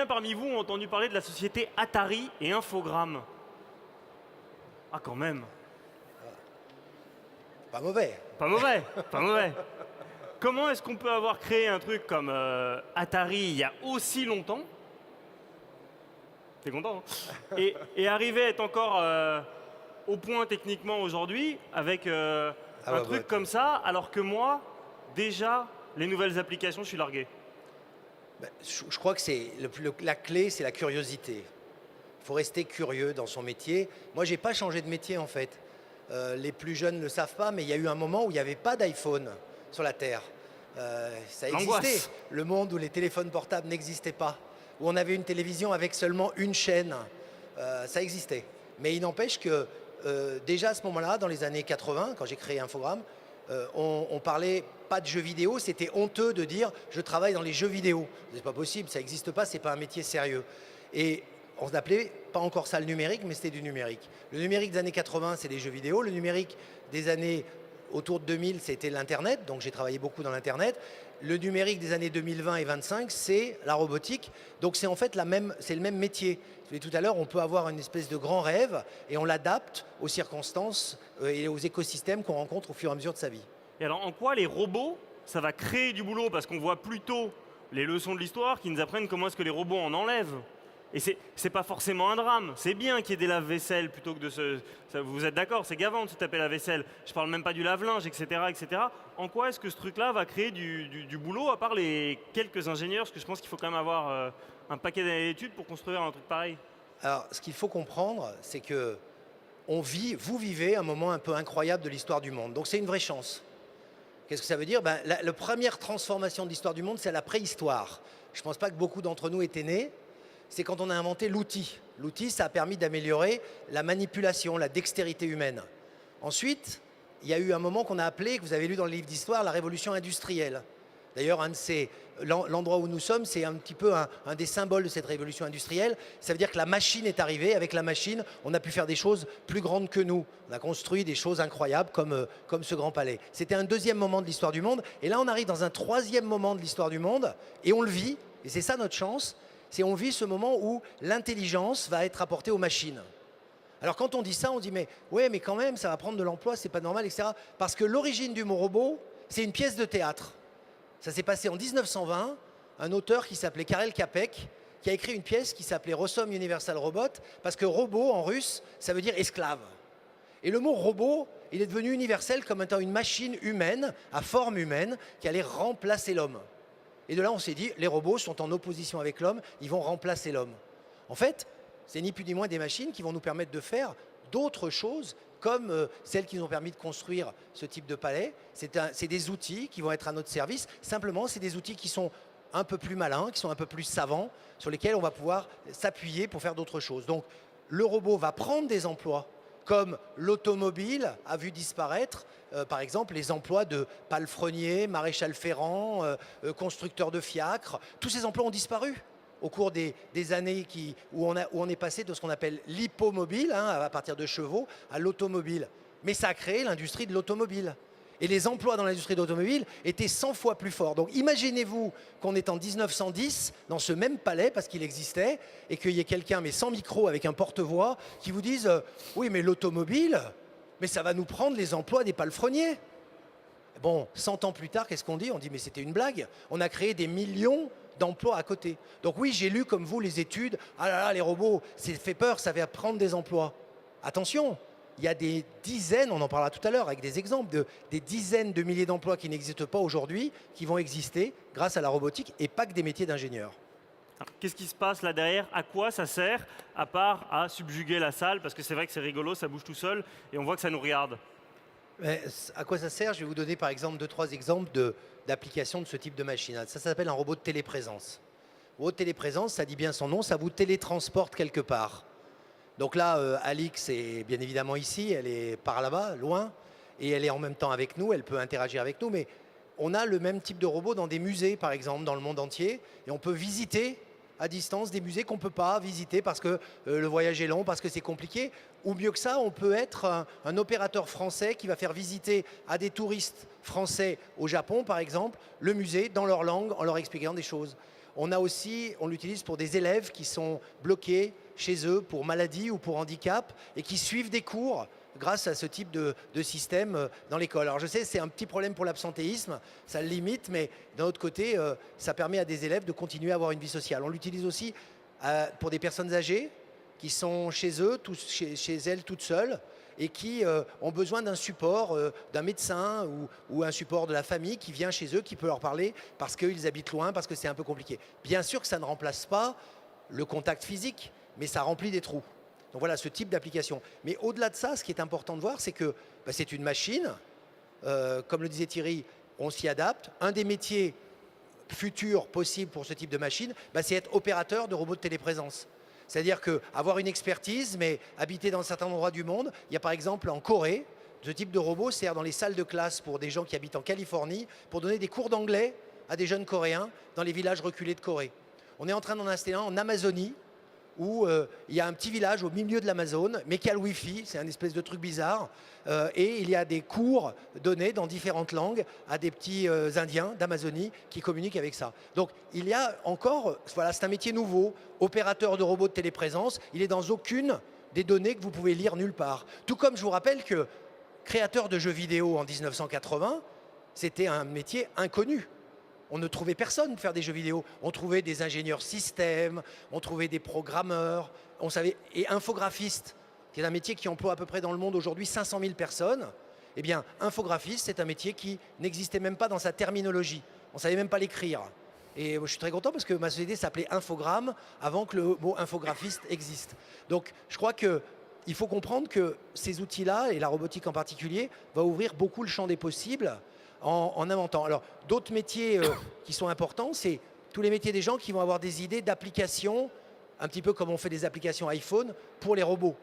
combien parmi vous ont entendu parler de la société Atari et Infogrames? Ah, quand même. Pas mauvais. Pas mauvais, pas mauvais. Comment est-ce qu'on peut avoir créé un truc comme Atari il y a aussi longtemps? T'es content, hein? Et arriver à être encore au point techniquement aujourd'hui avec un truc comme ça, alors que moi, déjà, les nouvelles applications, je suis largué. Je crois que la clé, c'est la curiosité. Il faut rester curieux dans son métier. Moi, j'ai pas changé de métier en fait. Les plus jeunes ne le savent pas, mais il y a eu un moment où il n'y avait pas d'iPhone sur la Terre. Ça existait. Le monde où les téléphones portables n'existaient pas, où on avait une télévision avec seulement une chaîne. Ça existait. Mais il n'empêche que déjà à ce moment-là, dans les années 80, quand j'ai créé Infogrames, on parlait pas de jeux vidéo, c'était honteux de dire je travaille dans les jeux vidéo. C'est pas possible, ça n'existe pas, c'est pas un métier sérieux. Et on n'appelait pas encore ça le numérique, mais c'était du numérique. Le numérique des années 80, c'est les jeux vidéo. Le numérique des années autour de 2000, c'était l'Internet. Donc j'ai travaillé beaucoup dans l'Internet. Le numérique des années 2020 et 2025, c'est la robotique. Donc c'est en fait c'est le même métier. Tout à l'heure, on peut avoir une espèce de grand rêve et on l'adapte aux circonstances et aux écosystèmes qu'on rencontre au fur et à mesure de sa vie. Et alors, en quoi les robots, ça va créer du boulot? Parce qu'on voit plutôt les leçons de l'histoire qui nous apprennent comment est-ce que les robots en enlèvent. Et c'est pas forcément un drame. C'est bien qu'il y ait des lave-vaisselle plutôt que de se... vous êtes d'accord, c'est gavant de se taper la vaisselle. Je parle même pas du lave-linge, etc., etc. En quoi est-ce que ce truc-là va créer du boulot, à part les quelques ingénieurs? Parce que je pense qu'il faut quand même avoir un paquet d'années d'études pour construire un truc pareil. Alors, ce qu'il faut comprendre, c'est que vous vivez un moment un peu incroyable de l'histoire du monde. Donc c'est une vraie chance. Qu'est-ce que ça veut dire? La première transformation de l'histoire du monde, c'est la préhistoire. Je ne pense pas que beaucoup d'entre nous étaient nés. C'est quand on a inventé l'outil. L'outil, ça a permis d'améliorer la manipulation, la dextérité humaine. Ensuite, il y a eu un moment qu'on a appelé, que vous avez lu dans le livre d'histoire, la révolution industrielle. D'ailleurs, l'endroit où nous sommes, c'est un petit peu un des symboles de cette révolution industrielle. Ça veut dire que la machine est arrivée. Avec la machine, on a pu faire des choses plus grandes que nous. On a construit des choses incroyables comme ce grand palais. C'était un deuxième moment de l'histoire du monde. Et là, on arrive dans un troisième moment de l'histoire du monde et on le vit. Et c'est ça notre chance. C'est on vit ce moment où l'intelligence va être apportée aux machines. Alors quand on dit ça, on dit mais ouais, mais quand même, ça va prendre de l'emploi, c'est pas normal, etc. Parce que l'origine du mot robot, c'est une pièce de théâtre. Ça s'est passé en 1920, un auteur qui s'appelait Karel Čapek, qui a écrit une pièce qui s'appelait Rossum Universal Robot, parce que robot en russe, ça veut dire esclave. Et le mot robot, il est devenu universel comme étant une machine humaine, à forme humaine, qui allait remplacer l'homme. Et de là, on s'est dit, les robots sont en opposition avec l'homme, ils vont remplacer l'homme. En fait, c'est ni plus ni moins des machines qui vont nous permettre de faire d'autres choses, comme celles qui nous ont permis de construire ce type de palais. C'est des outils qui vont être à notre service. Simplement, c'est des outils qui sont un peu plus malins, qui sont un peu plus savants, sur lesquels on va pouvoir s'appuyer pour faire d'autres choses. Donc, le robot va prendre des emplois, comme l'automobile a vu disparaître, par exemple, les emplois de palefrenier, maréchal ferrant, constructeur de fiacres. Tous ces emplois ont disparu au cours des années où on est passé de ce qu'on appelle l'hippomobile, à partir de chevaux, à l'automobile. Mais ça a créé l'industrie de l'automobile. Et les emplois dans l'industrie de l'automobile étaient 100 fois plus forts. Donc imaginez-vous qu'on est en 1910 dans ce même palais, parce qu'il existait, et qu'il y ait quelqu'un, mais sans micro, avec un porte-voix, qui vous dise « Oui, mais l'automobile, mais ça va nous prendre les emplois des palefreniers ». Bon, 100 ans plus tard, qu'est-ce qu'on dit? On dit « Mais c'était une blague. On a créé des millions d'emplois à côté. » Donc oui, j'ai lu comme vous les études. Ah là là, les robots, ça fait peur, ça va prendre des emplois. Attention, il y a des dizaines, on en parlera tout à l'heure avec des exemples, des dizaines de milliers d'emplois qui n'existent pas aujourd'hui, qui vont exister grâce à la robotique et pas que des métiers d'ingénieurs. Qu'est-ce qui se passe là derrière? À quoi ça sert, à part à subjuguer la salle? Parce que c'est vrai que c'est rigolo, ça bouge tout seul et on voit que ça nous regarde. Mais à quoi ça sert? Je vais vous donner par exemple 2-3 exemples d'applications de ce type de machine. Ça s'appelle un robot de téléprésence. Le robot de téléprésence, ça dit bien son nom, ça vous télétransporte quelque part. Donc là, Alix est bien évidemment ici, elle est par là-bas, loin, et elle est en même temps avec nous, elle peut interagir avec nous, mais on a le même type de robot dans des musées, par exemple, dans le monde entier, et on peut visiter à distance des musées qu'on ne peut pas visiter parce que le voyage est long, parce que c'est compliqué. Ou mieux que ça, on peut être un opérateur français qui va faire visiter à des touristes français au Japon, par exemple, le musée dans leur langue en leur expliquant des choses. On l'utilise pour des élèves qui sont bloqués chez eux pour maladie ou pour handicap et qui suivent des cours grâce à ce type de système dans l'école. Alors je sais, c'est un petit problème pour l'absentéisme, ça le limite, mais d'un autre côté, ça permet à des élèves de continuer à avoir une vie sociale. On l'utilise aussi pour des personnes âgées qui sont chez eux, chez elles toutes seules, et qui ont besoin d'un support d'un médecin ou un support de la famille qui vient chez eux, qui peut leur parler parce qu'ils habitent loin, parce que c'est un peu compliqué. Bien sûr que ça ne remplace pas le contact physique, mais ça remplit des trous. Donc voilà, ce type d'application. Mais au-delà de ça, ce qui est important de voir, c'est que c'est une machine. Comme le disait Thierry, on s'y adapte. Un des métiers futurs possibles pour ce type de machine, c'est être opérateur de robots de téléprésence. C'est-à-dire qu'avoir une expertise, mais habiter dans certains endroits du monde, il y a par exemple en Corée, ce type de robot sert dans les salles de classe pour des gens qui habitent en Californie, pour donner des cours d'anglais à des jeunes Coréens dans les villages reculés de Corée. On est en train d'en installer un en Amazonie, où il y a un petit village au milieu de l'Amazone, mais qui a le Wi-Fi, c'est un espèce de truc bizarre, et il y a des cours donnés dans différentes langues à des petits Indiens d'Amazonie qui communiquent avec ça. Donc il y a encore, voilà, c'est un métier nouveau, opérateur de robots de téléprésence, il est dans aucune des données que vous pouvez lire nulle part. Tout comme je vous rappelle que créateur de jeux vidéo en 1980, c'était un métier inconnu. On ne trouvait personne pour faire des jeux vidéo. On trouvait des ingénieurs système, on trouvait des programmeurs, et infographistes, qui est un métier qui emploie à peu près dans le monde aujourd'hui 500 000 personnes. Eh bien, infographiste, c'est un métier qui n'existait même pas dans sa terminologie. On ne savait même pas l'écrire. Et je suis très content parce que ma société s'appelait Infogrames avant que le mot infographiste existe. Donc, je crois qu'il faut comprendre que ces outils-là, et la robotique en particulier, va ouvrir beaucoup le champ des possibles en inventant. Alors, d'autres métiers qui sont importants, c'est tous les métiers des gens qui vont avoir des idées d'applications, un petit peu comme on fait des applications iPhone pour les robots.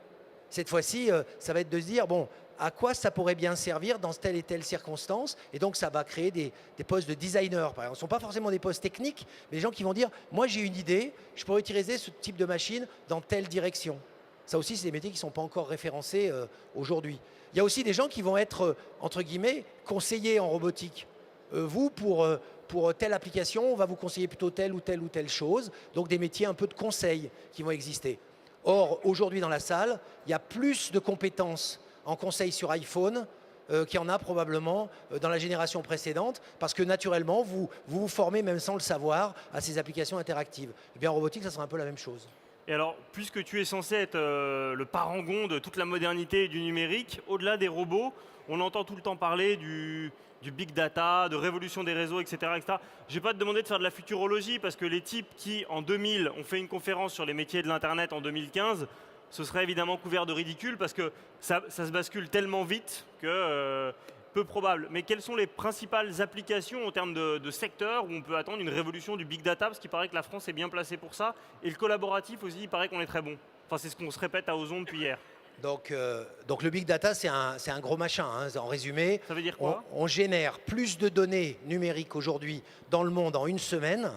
Cette fois-ci, ça va être de se dire, bon, à quoi ça pourrait bien servir dans telle et telle circonstance. Et donc, ça va créer des postes de designer, par exemple. Ce ne sont pas forcément des postes techniques, mais des gens qui vont dire, moi, j'ai une idée, je pourrais utiliser ce type de machine dans telle direction. Ça aussi, c'est des métiers qui ne sont pas encore référencés aujourd'hui. Il y a aussi des gens qui vont être, entre guillemets, conseillers en robotique. Vous, pour telle application, on va vous conseiller plutôt telle ou telle ou telle chose. Donc, des métiers un peu de conseil qui vont exister. Or, aujourd'hui, dans la salle, il y a plus de compétences en conseil sur iPhone qu'il y en a probablement dans la génération précédente, parce que naturellement, vous formez, même sans le savoir, à ces applications interactives. Eh bien, en robotique, ça sera un peu la même chose. Et alors, puisque tu es censé être le parangon de toute la modernité et du numérique, au-delà des robots, on entend tout le temps parler du big data, de révolution des réseaux, etc. etc. Je ne vais pas te demander de faire de la futurologie, parce que les types qui, en 2000, ont fait une conférence sur les métiers de l'Internet en 2015, ce serait évidemment couvert de ridicule, parce que ça se bascule tellement vite que peu probable. Mais quelles sont les principales applications en termes de secteur où on peut attendre une révolution du big data, parce qu'il paraît que la France est bien placée pour ça, et le collaboratif aussi, il paraît qu'on est très bon. Enfin, c'est ce qu'on se répète à Ozon depuis hier. Donc le big data, c'est un gros machin, hein. En résumé, ça veut dire quoi ? On génère plus de données numériques aujourd'hui dans le monde en une semaine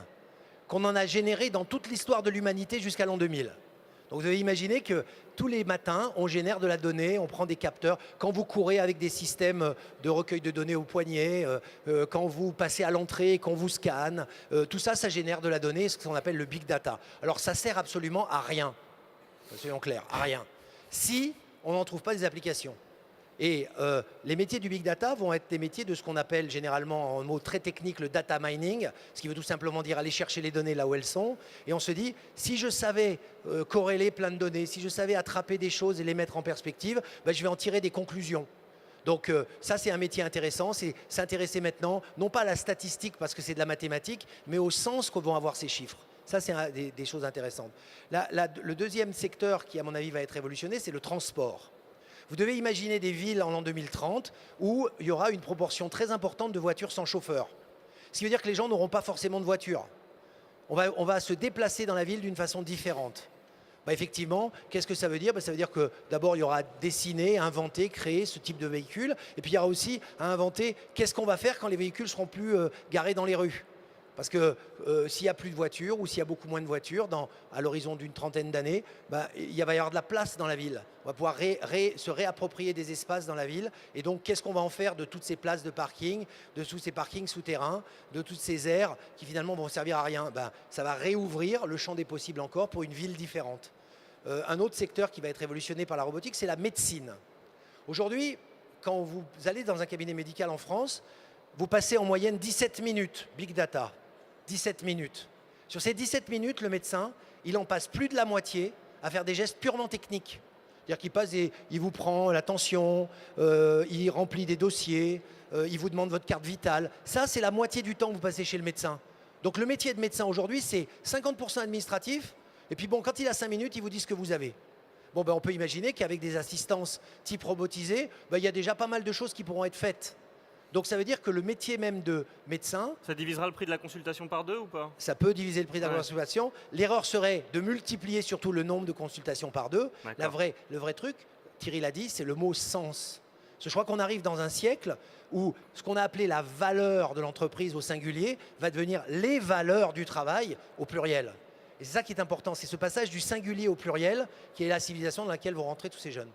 qu'on en a généré dans toute l'histoire de l'humanité jusqu'à l'an 2000. Donc vous devez imaginer que tous les matins, on génère de la donnée, on prend des capteurs. Quand vous courez avec des systèmes de recueil de données au poignet, quand vous passez à l'entrée, qu'on vous scanne, tout ça, ça génère de la donnée, ce qu'on appelle le big data. Alors ça sert absolument à rien, soyons clairs, à rien, si on n'en trouve pas des applications. Et les métiers du big data vont être des métiers de ce qu'on appelle généralement, en mot très technique, le data mining, ce qui veut tout simplement dire aller chercher les données là où elles sont. Et on se dit, si je savais corréler plein de données, si je savais attraper des choses et les mettre en perspective, je vais en tirer des conclusions. Donc ça, c'est un métier intéressant, c'est s'intéresser maintenant, non pas à la statistique parce que c'est de la mathématique, mais au sens que vont avoir ces chiffres. Ça, c'est des choses intéressantes. Le deuxième secteur qui, à mon avis, va être révolutionné, c'est le transport. Vous devez imaginer des villes en l'an 2030 où il y aura une proportion très importante de voitures sans chauffeur. Ce qui veut dire que les gens n'auront pas forcément de voiture. On va se déplacer dans la ville d'une façon différente. Effectivement, qu'est-ce que ça veut dire ? Ça veut dire que d'abord, il y aura dessiner, inventer, créer ce type de véhicule. Et puis, il y aura aussi à inventer qu'est-ce qu'on va faire quand les véhicules ne seront plus garés dans les rues. Parce que s'il n'y a plus de voitures ou s'il y a beaucoup moins de voitures à l'horizon d'une trentaine d'années, il va y avoir de la place dans la ville. On va pouvoir se réapproprier des espaces dans la ville. Et donc, qu'est-ce qu'on va en faire de toutes ces places de parking, de tous ces parkings souterrains, de toutes ces aires qui finalement vont servir à rien? Ça va réouvrir le champ des possibles encore pour une ville différente. Un autre secteur qui va être révolutionné par la robotique, c'est la médecine. Aujourd'hui, quand vous allez dans un cabinet médical en France, vous passez en moyenne 17 minutes, big data, 17 minutes. Sur ces 17 minutes, le médecin, il en passe plus de la moitié à faire des gestes purement techniques. C'est-à-dire qu'il passe il vous prend la tension, il remplit des dossiers, il vous demande votre carte vitale. Ça, c'est la moitié du temps que vous passez chez le médecin. Donc le métier de médecin aujourd'hui, c'est 50% administratif. Et puis bon, quand il a 5 minutes, il vous dit ce que vous avez. Bon, on peut imaginer qu'avec des assistances type robotisées, il y a déjà pas mal de choses qui pourront être faites. Donc ça veut dire que le métier même de médecin… Ça divisera le prix de la consultation par 2 ou pas? Ça peut diviser le prix de la consultation. L'erreur serait de multiplier surtout le nombre de consultations par 2. Le vrai truc, Thierry l'a dit, c'est le mot sens. Parce que je crois qu'on arrive dans un siècle où ce qu'on a appelé la valeur de l'entreprise au singulier va devenir les valeurs du travail au pluriel. Et c'est ça qui est important, c'est ce passage du singulier au pluriel qui est la civilisation dans laquelle vont rentrer tous ces jeunes.